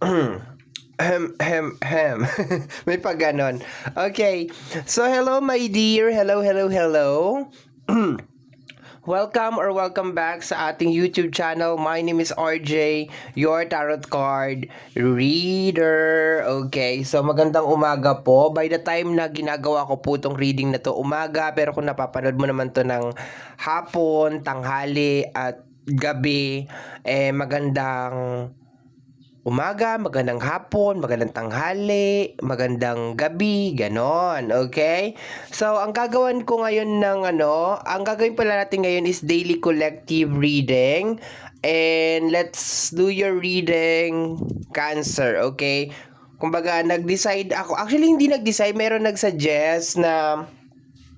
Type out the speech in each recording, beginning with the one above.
Hem. May pag ganon. Okay. So, hello, my dear. Hello. Welcome back sa ating YouTube channel. My name is RJ, your tarot card reader. Okay, so magandang umaga po. By the time na ginagawa ko po itong reading na to, umaga. Pero kung napapanood mo naman to ng hapon, tanghali, at gabi, magandang umaga, magandang hapon, magandang tanghali, magandang gabi, ganon, okay? So, ang gagawin ko ngayon ang gagawin pala natin ngayon is daily collective reading. And let's do your reading, Cancer, okay? Kumbaga, nag-decide ako. Actually, hindi nag-decide. Meron nag-suggest na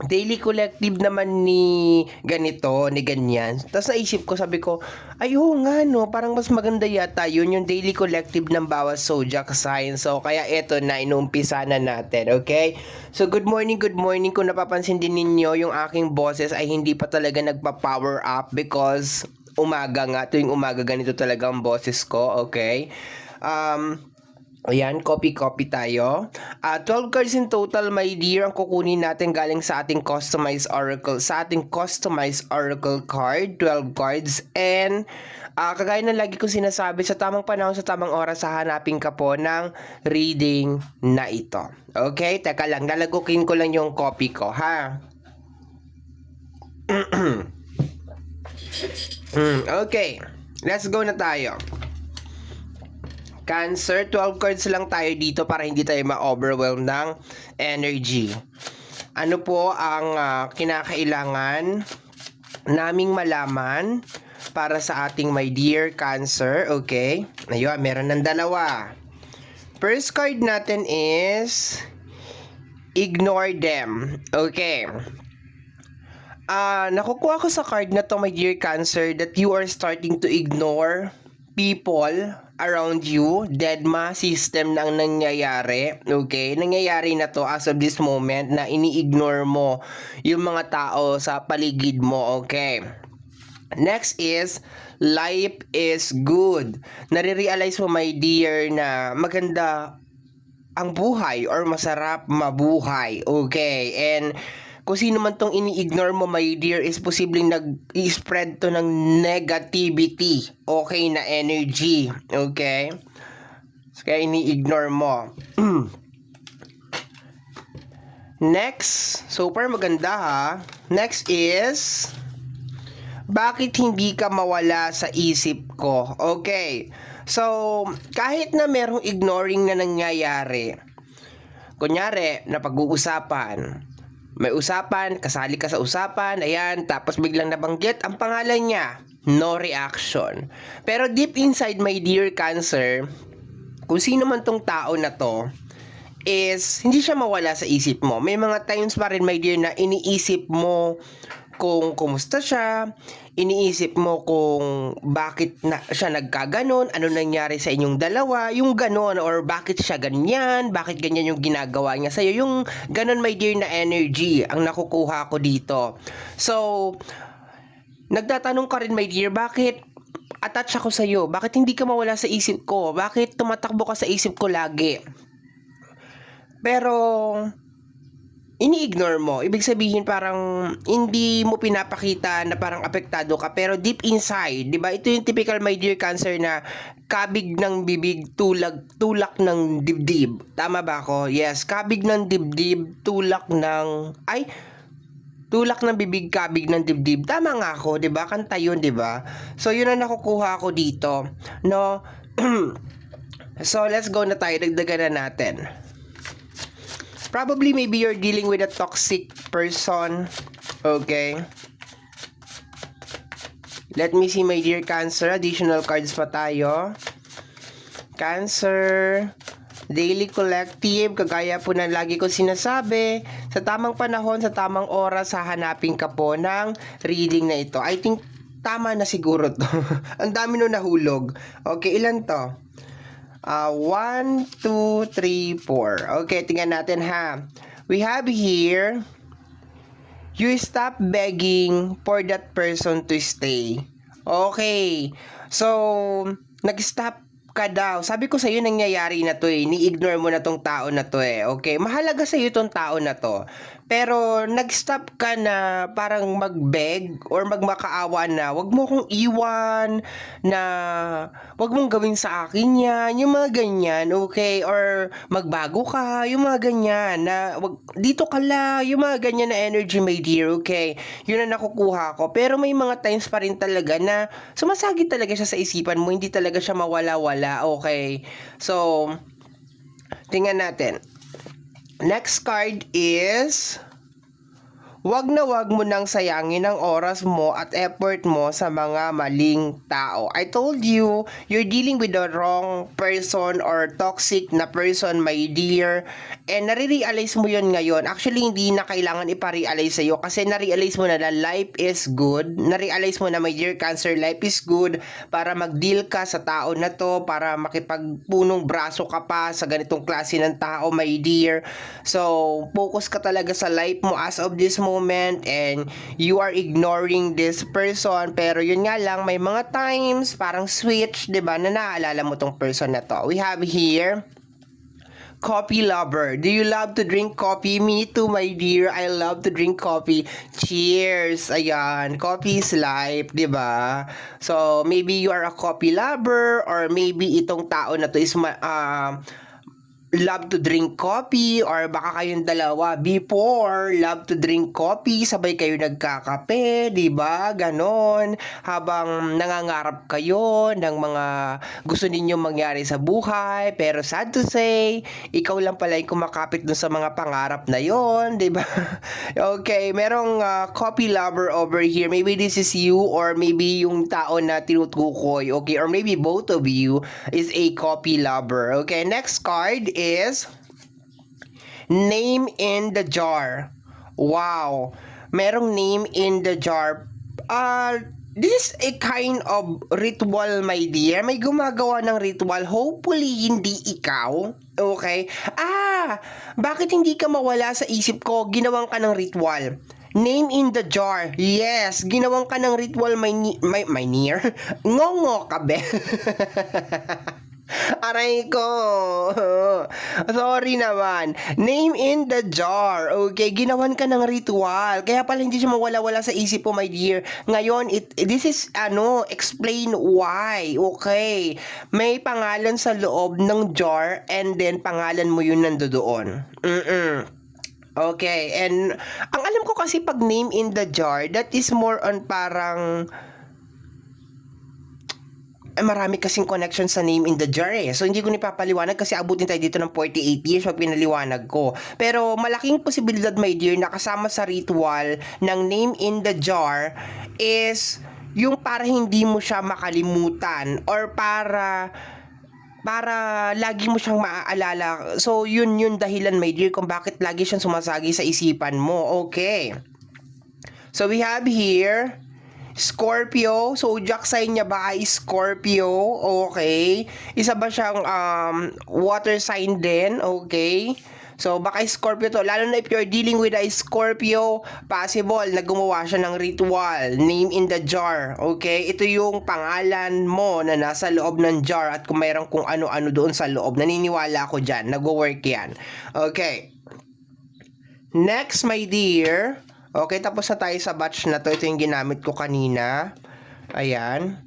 daily collective naman ni ganito, ni ganyan. Tapos naisip ko, sabi ko, ay oo nga no, parang mas maganda yata yun, yung daily collective ng bawat zodiac sign. So, kaya eto na, inuumpisa na natin, okay? So, good morning. Kung napapansin din ninyo, yung aking boses ay hindi pa talaga nagpa-power up because umaga nga, tuwing umaga ganito talaga ang boses ko, okay? Ayan, copy tayo. 12 cards in total, my dear, ang kukunin natin galing sa ating customized oracle card, 12 cards. And kagaya ng lagi kong sinasabi, sa tamang panahon, sa tamang oras, hahanapin ka po ng reading na ito. Okay? Teka lang, lalagukin ko lang yung copy ko, ha? Okay, let's go na tayo. Cancer, 12 cards lang tayo dito para hindi tayo ma-overwhelm ng energy. Ano po ang kinakailangan naming malaman para sa ating my dear Cancer? Okay. Ayun, meron ng dalawa. First card natin is ignore them. Okay. Nakukuha ko sa card na to, my dear Cancer, that you are starting to ignore people around you. Deadma system nang nangyayari. Okay? Nangyayari na to as of this moment na ini-ignore mo yung mga tao sa paligid mo. Okay? Next is life is good. Nare-realize mo, my dear, na maganda ang buhay or masarap mabuhay. Okay? And kung sino man tong ini-ignore mo, my dear, is posibleng nag-spread to ng negativity, okay, na energy, okay? So, kaya ini-ignore mo. Next, super maganda ha. Next is, bakit hindi ka mawala sa isip ko? Okay, so, kahit na merong ignoring na nangyayari, kunyari, na pag-uusapan, may usapan, kasali ka sa usapan, ayan, tapos biglang nabanggit ang pangalan niya, no reaction. Pero deep inside, my dear Cancer, kung sino man tong tao na to, is hindi siya mawala sa isip mo. May mga times pa rin, my dear, na iniisip mo kung kumusta siya, iniisip mo kung bakit na siya nagkaganon, ano nangyari sa inyong dalawa, yung ganon, or bakit siya ganyan, bakit ganyan yung ginagawa niya sa'yo, yung ganon, my dear, na energy ang nakukuha ko dito. So, nagtatanong ka rin, my dear, bakit attach ako sa'yo? Bakit hindi ka mawala sa isip ko? Bakit tumatakbo ka sa isip ko lagi? Pero ini-ignore mo. Ibig sabihin parang hindi mo pinapakita na parang apektado ka, pero deep inside, 'di ba? Ito yung typical, my dear Cancer, na kabig ng bibig, tulak ng dibdib. Tama ba ako? Yes, kabig ng dibdib, tulak ng bibig, kabig ng dibdib. Tama nga ako, 'di ba? Kanta 'yun, 'di ba? So 'yun ang nakukuha ko dito, no? So let's go na tayo, dagdagan na natin. Probably maybe you're dealing with a toxic person. Okay. Let me see, my dear Cancer. Additional cards pa tayo. Cancer, daily collective, kagaya po na lagi ko sinasabi, sa tamang panahon, sa tamang oras, hahanapin ka po ng reading na ito. I think tama na siguro to. Ang dami nung nahulog. Okay, ilan to? 1, 2, 3, 4. Okay, tingnan natin ha. We have here, you stop begging for that person to stay. Okay. So, nag-stop ka daw. Sabi ko sa'yo, nangyayari na to eh. Ni-ignore mo na tong tao na to eh. Okay? Mahalaga sa'yo tong tao na to. Pero nag-stop ka na parang mag-beg or magmakaawa na wag mo akong iwan, na wag mong gawin sa akin yan, yung mga ganyan, okay? Or magbago ka, yung mga ganyan, na wag, dito ka lang, yung mga ganyan na energy, my dear, okay? Yun ang nakukuha ko. Pero may mga times pa rin talaga na sumasagi talaga siya sa isipan mo, hindi talaga siya mawala-wala, okay? So, tingnan natin. Next card is, wag na wag mo nang sayangin ang oras mo at effort mo sa mga maling tao. I told you, you're dealing with the wrong person or toxic na person, my dear. And nare-realize mo yun ngayon. Actually, hindi na kailangan ipa-realize sa'yo kasi na-realize mo na life is good. Na-realize mo na, my dear Cancer, life is good para mag-deal ka sa tao na to, para makipagpunong braso ka pa sa ganitong klase ng tao, my dear. So, focus ka talaga sa life mo as of this moment and you are ignoring this person. Pero yun nga lang, may mga times parang switch, 'di ba, na naaalala mo tong person na to. We have here coffee lover. Do you love to drink coffee? Me too, my dear. I love to drink coffee. Cheers! Ayan, coffee is life, di ba? So, maybe you are a coffee lover or maybe itong tao na to is love to drink coffee or baka kayong dalawa before love to drink coffee, sabay kayo nagkakape, 'di ba? Ganon. Habang nangangarap kayo ng mga gusto ninyong mangyari sa buhay, pero sad to say, ikaw lang pala yung kumakapit dun sa mga pangarap na 'yon, 'di ba? Okay, merong coffee lover over here. Maybe this is you or maybe yung tao na tinutukoy, okay? Or maybe both of you is a coffee lover. Okay, next card is name in the jar. Wow. Merong name in the jar. This is a kind of ritual, my dear. May gumagawa ng ritual. Hopefully, hindi ikaw. Okay? Bakit hindi ka mawala sa isip ko? Ginawang ka ng ritual. Name in the jar. Yes, ginawang ka ng ritual, my near. Ngongo ka, be. Aray ko. Sorry naman. Name in the jar. Okay, ginawan ka ng ritual. Kaya pala hindi siya mawala-wala sa isip mo, my dear. Ngayon, this is, explain why. Okay. May pangalan sa loob ng jar and then pangalan mo yun nandoon. Okay, and ang alam ko kasi pag name in the jar, that is more on parang marami kasing connection sa name in the jar eh. So, hindi ko nipapaliwanag kasi abutin tayo dito ng 48 years pag pinaliwanag ko. Pero, malaking posibilidad, my dear, na kasama sa ritual ng name in the jar is yung para hindi mo siya makalimutan or para lagi mo siyang maaalala. So, yun dahilan, my dear, kung bakit lagi siyang sumasagi sa isipan mo. Okay. So, we have here Scorpio. Zodiac sign niya ba ay Scorpio? Okay. Isa ba siyang water sign din? Okay. So, baka Scorpio to. Lalo na if you're dealing with a Scorpio, possible na gumawa siya ng ritual. Name in the jar. Okay? Ito yung pangalan mo na nasa loob ng jar at kung mayroon kung ano-ano doon sa loob. Naniniwala ako dyan. Nag-work yan. Okay. Next, my dear. Okay, tapos na tayo sa batch na to. Ito yung ginamit ko kanina. Ayan.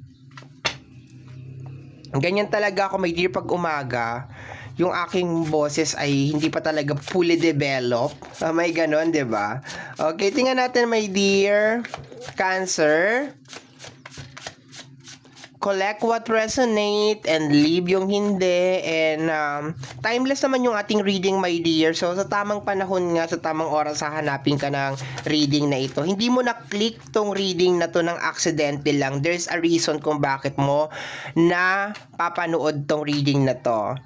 Ganyan talaga ako, my dear, pag umaga. Yung aking boses ay hindi pa talaga fully developed. May ganon, 'di ba? Okay, tingnan natin, my dear Cancer. Collect what resonate and leave yung hindi. And timeless naman yung ating reading, my dear. So, sa tamang panahon nga, sa tamang oras, hahanapin ka ng reading na ito. Hindi mo na-click tong reading na to ng accidental lang. There's a reason kung bakit mo na papanood tong reading na to.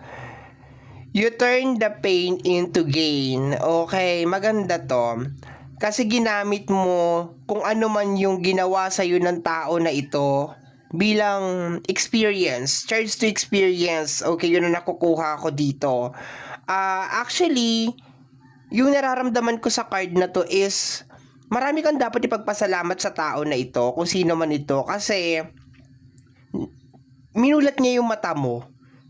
You turn the pain into gain. Okay, maganda to. Kasi ginamit mo kung ano man yung ginawa sa'yo ng tao na ito bilang experience, charge to experience. Okay, yun ang nakukuha ko dito. Actually, yung nararamdaman ko sa card na to is marami kang dapat ipagpasalamat sa tao na ito, kung sino man ito, kasi minulat niya yung mata mo.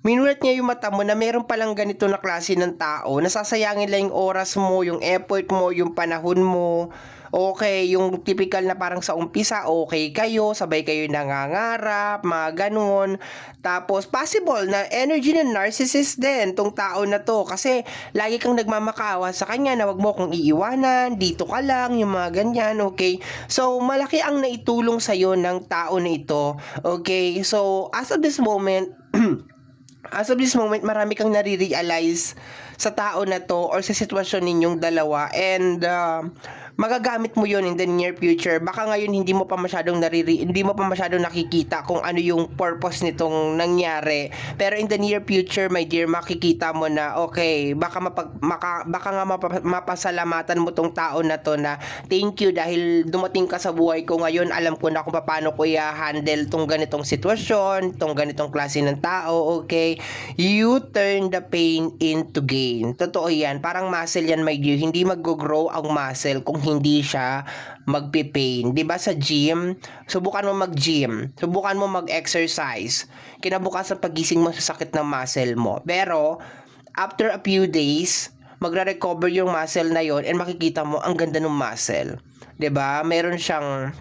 Minulat niya yung mata mo na meron palang ganito na klase ng tao, nasasayangin lang yung oras mo, yung effort mo, yung panahon mo. Okay, yung typical na parang sa umpisa, okay kayo, sabay kayo nangangarap, mga ganun. Tapos, possible na energy ng narcissist din, tong tao na to. Kasi, lagi kang nagmamakaawa sa kanya na wag mo kong iiwanan, dito ka lang, yung mga ganyan, okay? So, malaki ang naitulong sa'yo ng tao na ito, okay? So, as of this moment, marami kang nare-realize sa tao na to or sa sitwasyon ninyong dalawa, and magagamit mo yon in the near future. Baka ngayon hindi mo pa masyadong nakikita kung ano yung purpose nitong nangyari. Pero in the near future, my dear, makikita mo na okay, baka nga mapasalamatan mo tong tao na to na thank you dahil dumating ka sa buhay ko ngayon. Alam ko na kung paano ko i-handle tong ganitong sitwasyon, tong ganitong klase ng tao, okay? You turn the pain into gain. Totoo yan. Parang muscle yan, my dear. Hindi mag-grow ang muscle kung hindi siya magpe-pain. 'Di ba sa gym? Subukan mo mag-gym. Subukan mo mag-exercise. Kinabukasan pagising mo sa sakit ng muscle mo. Pero after a few days, magre-recover yung muscle na yon and makikita mo ang ganda ng muscle. 'Di ba? Meron siyang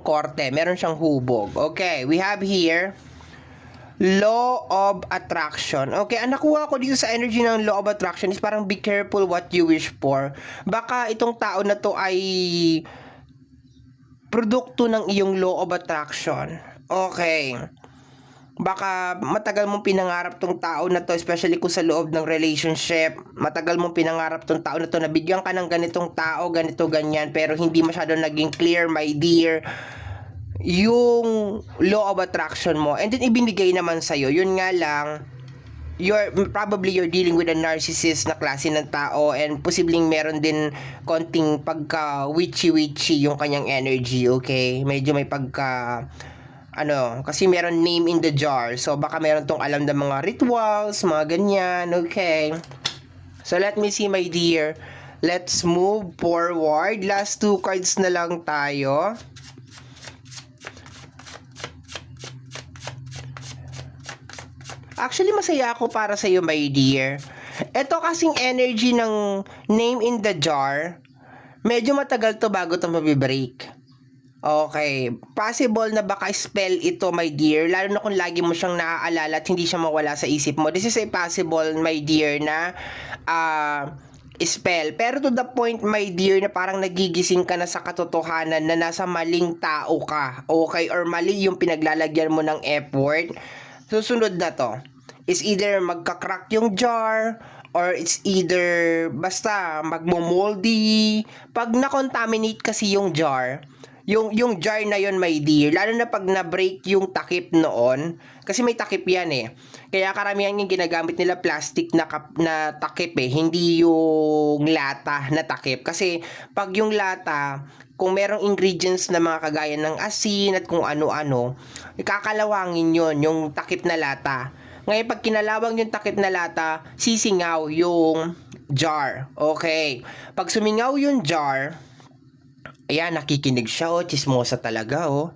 korte, meron siyang hubog. Okay, we have here Law of Attraction. Okay, ang nakuha ko dito sa energy ng Law of Attraction is parang be careful what you wish for. Baka itong tao na to ay produkto ng iyong Law of Attraction. Okay. Baka matagal mong pinangarap tong tao na to, especially kung sa loob ng relationship. Matagal mong pinangarap tong tao na to na bigyan ka ng ganitong tao, ganito, ganyan, pero hindi masyado naging clear, my dear, yung law of attraction mo, and then ibinigay naman sa'yo. Yun nga lang, you're dealing with a narcissist na klase ng tao, and posibleng meron din konting pagka witchy yung kanyang energy, okay? Medyo may pagka kasi meron name in the jar, so baka meron tong alam ng mga rituals, mga ganyan, okay? So let me see, my dear, let's move forward. Last two cards na lang tayo. Actually, masaya ako para sa iyo, my dear. Ito kasing energy ng name in the jar, medyo matagal to bago to mabibreak. Okay, possible na baka spell ito, my dear, lalo na kung lagi mo siyang naaalala at hindi siya mawala sa isip mo. This is a possible, my dear, na spell. Pero to the point, my dear, na parang nagigising ka na sa katotohanan na nasa maling tao ka. Okay, or mali yung pinaglalagyan mo ng effort. Susunod na to is either magka-crack yung jar, or it's either basta magmo-moldy. Pag na-contaminate kasi yung jar, yung jar na yon, my dear, lalo na pag na-break yung takip noon, kasi may takip yan eh. Kaya karamihan yung ginagamit nila plastic na takip eh, hindi yung lata na takip. Kasi pag yung lata, kung merong ingredients na mga kagaya ng asin at kung ano-ano, kakalawangin yon yung takip na lata. Ngayon, pag kinalawang yung takip na lata, sisingaw yung jar. Okay. Pag sumingaw yung jar, ayan, nakikinig siya, oh, chismosa talaga, oh.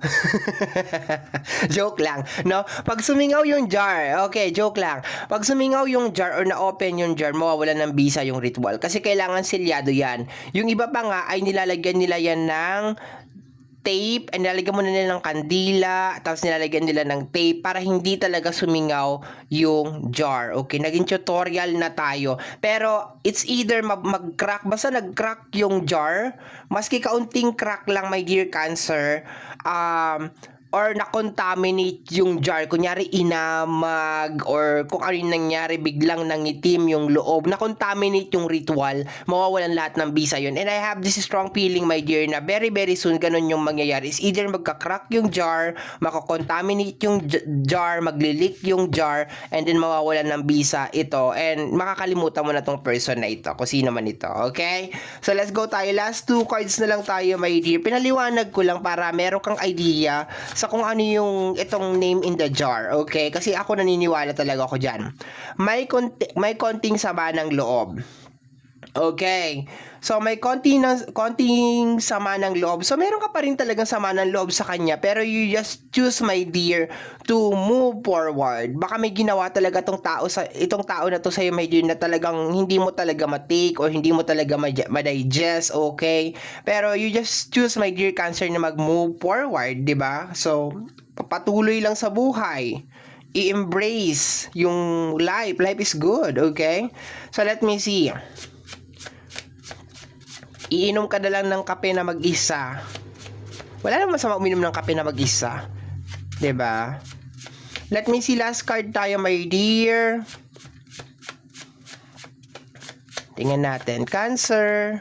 Joke lang, no? Pag sumingaw yung jar, okay, joke lang. Pag sumingaw yung jar or na-open yung jar, mawawalan ng bisa yung ritual. Kasi kailangan silyado yan. Yung iba pa nga ay nilalagyan nila yan ng tape, and nilalagyan mo na nila ng kandila, tapos nilalagyan nila ng tape para hindi talaga sumingaw yung jar. Okay, naging tutorial na tayo. Pero it's either mag-crack, basta nag-crack yung jar, maski kaunting crack lang, my dear Cancer, or na-contaminate yung jar, kunyari inamag, or kung ano yung nangyari, biglang nangitim yung loob, na-contaminate yung ritual, mawawalan lahat ng bisa yun. And I have this strong feeling, my dear, na very very soon ganun yung mangyayari. Is either magka-crack yung jar, makakontaminate yung jar, magli-leak yung jar, and then mawawalan ng bisa ito, and makakalimutan mo na tong person na ito, kung sino man ito, okay? So let's go tayo, last two cards na lang tayo, my dear. Pinaliwanag ko lang para meron kang idea sa kung ano yung itong name in the jar, okay? Kasi ako naniniwala talaga ako dyan. May konting sama ng loob. Okay. So may konting sama ng loob. So meron ka pa rin talagang sama ng loob sa kanya, pero you just choose, my dear, to move forward. Baka may ginawa talaga itong tao na to sa my dear, na talagang hindi mo talaga ma-take or hindi mo talaga ma-digest, okay? Pero you just choose, my dear Cancer, na mag-move forward, 'di ba? So patuloy lang sa buhay. I-embrace yung life. Life is good, okay? So let me see. Iinom ka na lang ng kape na mag-isa. Wala namang masama uminom ng kape na mag-isa. 'Di ba? Let me see, last card tayo, my dear. Tingnan natin. Cancer.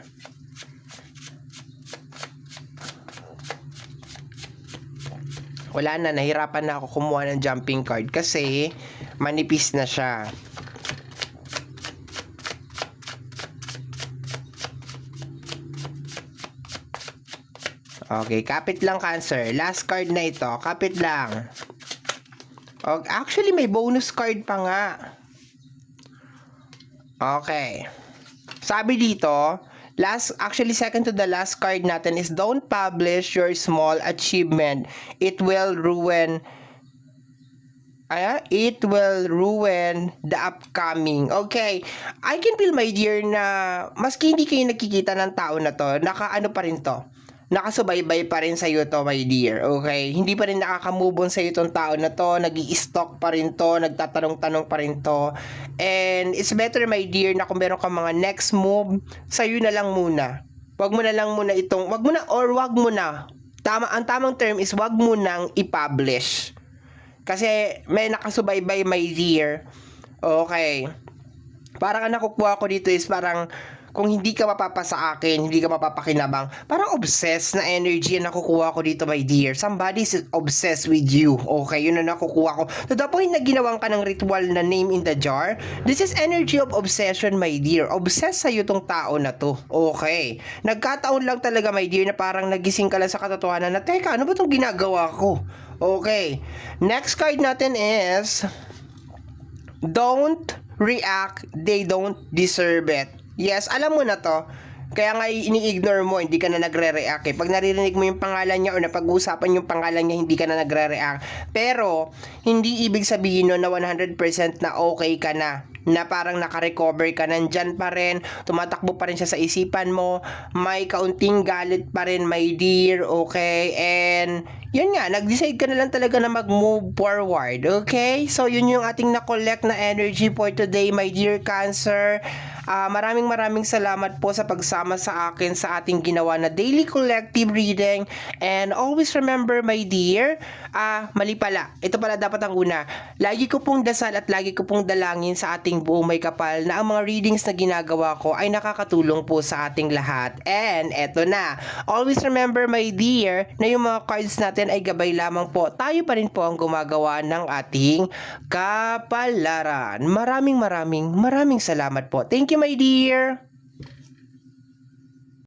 Wala na, nahirapan na ako kumuha ng jumping card kasi manipis na siya. Okay, kapit lang, Cancer. Last card na ito, kapit lang. Okay, actually may bonus card pa nga. Okay. Sabi dito, second to the last card natin is, don't publish your small achievement. It will ruin the upcoming. Okay. I can feel, my dear, na maski hindi kayo nakikita ng tao na to, nakaano pa rin to. Nakasubaybay pa rin sa iyo to, my dear. Okay? Hindi pa rin nakaka-move on sa iyo tong tao na to, nag-i-stalk pa rin to, nagtatanong-tanong pa rin to. And it's better, my dear, na kung meron ka mga next move, sa iyo na lang muna. Wag mo na. Ang tamang term is wag mo nang i-publish. Kasi may nakasubaybay, my dear. Okay. Parang ang nakukuha ko dito is parang kung hindi ka mapapasa akin, hindi ka mapapakinabang, parang obsessed na energy ang nakukuha ko dito, my dear. Somebody is obsessed with you. Okay, yun ang nakukuha ko. To the point na ginawang ka ng ritual na name in the jar, this is energy of obsession, my dear. Obsessed sa'yo tong tao na to. Okay. Nagkataon lang talaga, my dear, na parang nagising ka lang sa katotohanan na, teka, ano ba tong ginagawa ko? Okay. Next card natin is, don't react, they don't deserve it. Yes, alam mo na to. Kaya nga ini-ignore mo, hindi ka na nagre-react eh. Pag naririnig mo yung pangalan niya o napag-uusapan yung pangalan niya, hindi ka na nagre-react. Pero, hindi ibig sabihin no na 100% na okay ka na parang naka-recover ka, nandyan pa rin, tumatakbo pa rin siya sa isipan mo, may kaunting galit pa rin, my dear, okay? And, yun nga, nag-decide ka na lang talaga na mag-move forward, okay? So, yun yung ating na-collect na energy for today, my dear Cancer. Maraming salamat po sa pagsama sa akin sa ating ginawa na daily collective reading. And always remember, my dear, mali pala. Ito pala dapat ang una. Lagi ko pong dasal at lagi ko pong dalangin sa ating buong may kapal na ang mga readings na ginagawa ko ay nakakatulong po sa ating lahat. And eto na. Always remember, my dear, na yung mga cards natin ay gabay lamang po. Tayo pa rin po ang gumagawa ng ating kapalaran. Maraming salamat po. Thank you, my dear.